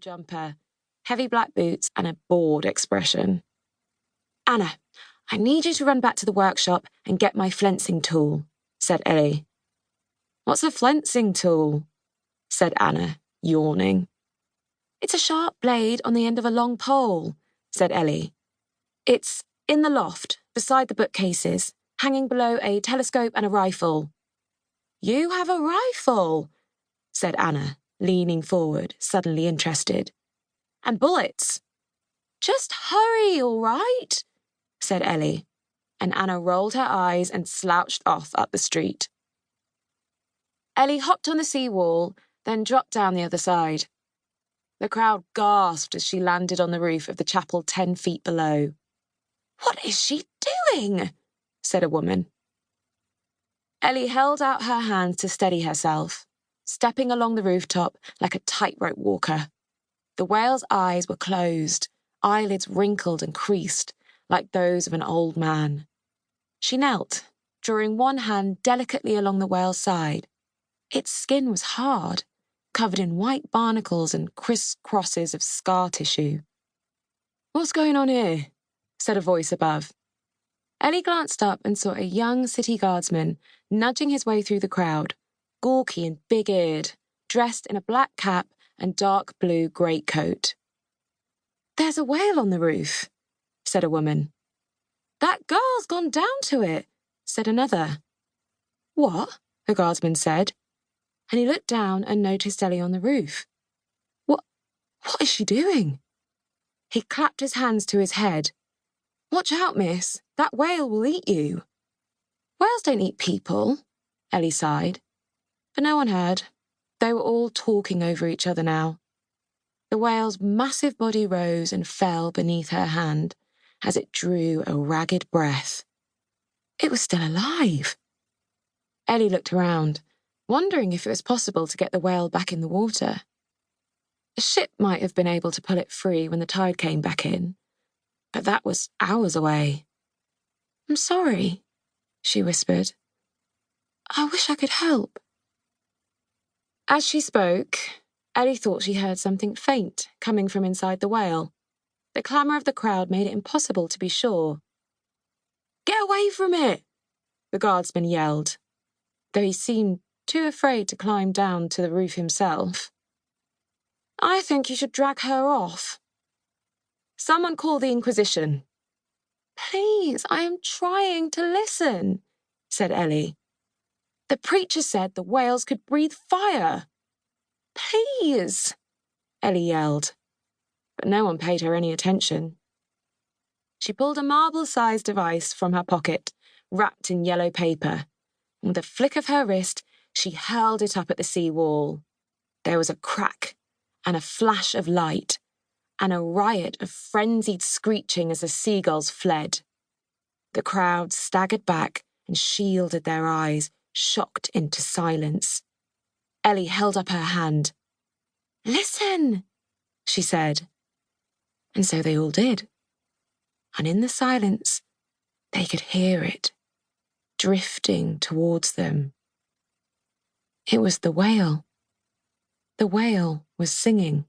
jumper, heavy black boots, and a bored expression. "Anna, I need you to run back to the workshop and get my flensing tool," said Ellie. "What's a flensing tool?" said Anna, yawning. "It's a sharp blade on the end of a long pole," said Ellie. "It's in the loft, beside the bookcases, hanging below a telescope and a rifle." "You have a rifle," said Anna, leaning forward, suddenly interested. "And bullets." "Just hurry, all right?" said Ellie, and Anna rolled her eyes and slouched off up the street. Ellie hopped on the seawall, then dropped down the other side. The crowd gasped as she landed on the roof of the chapel 10 feet below. "What is she doing?" said a woman. Ellie held out her hands to steady herself, stepping along the rooftop like a tightrope walker. The whale's eyes were closed, eyelids wrinkled and creased, like those of an old man. She knelt, drawing one hand delicately along the whale's side. Its skin was hard, covered in white barnacles and crisscrosses of scar tissue. "What's going on here?" said a voice above. Ellie glanced up and saw a young city guardsman nudging his way through the crowd, gawky and big-eared, dressed in a black cap and dark blue greatcoat. "There's a whale on the roof," said a woman. "That girl's gone down to it," said another. "What?" the guardsman said, and he looked down and noticed Ellie on the roof. What is she doing?" He clapped his hands to his head. "Watch out, miss. That whale will eat you." "Whales don't eat people," Ellie sighed. But no one heard. They were all talking over each other now. The whale's massive body rose and fell beneath her hand as it drew a ragged breath. It was still alive. Ellie looked around, wondering if it was possible to get the whale back in the water. A ship might have been able to pull it free when the tide came back in, but that was hours away. "I'm sorry," she whispered. "I wish I could help." As she spoke, Ellie thought she heard something faint coming from inside the whale. The clamour of the crowd made it impossible to be sure. "Get away from it!" the guardsman yelled, though he seemed too afraid to climb down to the roof himself. "I think you should drag her off." "Someone call the Inquisition." "Please, I am trying to listen," said Ellie. "The preacher said the whales could breathe fire." "Please," Ellie yelled, but no one paid her any attention. She pulled a marble-sized device from her pocket, wrapped in yellow paper, and with a flick of her wrist, she hurled it up at the sea wall. There was a crack and a flash of light, and a riot of frenzied screeching as the seagulls fled. The crowd staggered back and shielded their eyes, shocked into silence. Ellie held up her hand. "Listen," she said. And so they all did. And in the silence, they could hear it, drifting towards them. It was the whale. The whale was singing.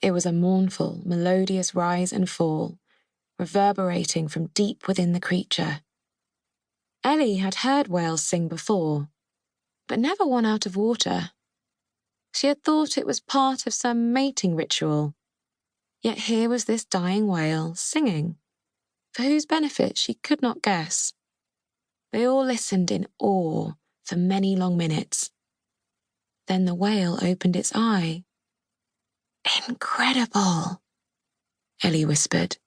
It was a mournful, melodious rise and fall, reverberating from deep within the creature. Ellie had heard whales sing before, but never one out of water. She had thought it was part of some mating ritual. Yet here was this dying whale singing, for whose benefit she could not guess. They all listened in awe for many long minutes. Then the whale opened its eye. "Incredible," Ellie whispered.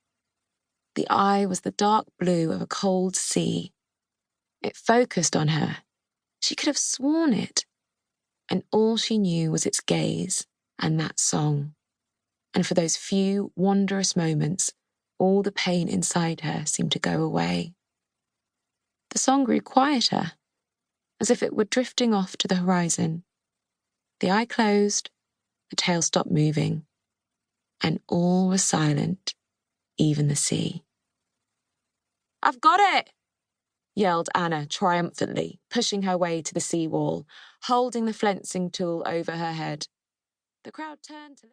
The eye was the dark blue of a cold sea. It focused on her. She could have sworn it. And all she knew was its gaze and that song. And for those few wondrous moments, all the pain inside her seemed to go away. The song grew quieter, as if it were drifting off to the horizon. The eye closed, the tail stopped moving, and all was silent, even the sea. "I've got it!" yelled Anna triumphantly, pushing her way to the seawall, holding the flensing tool over her head. The crowd turned to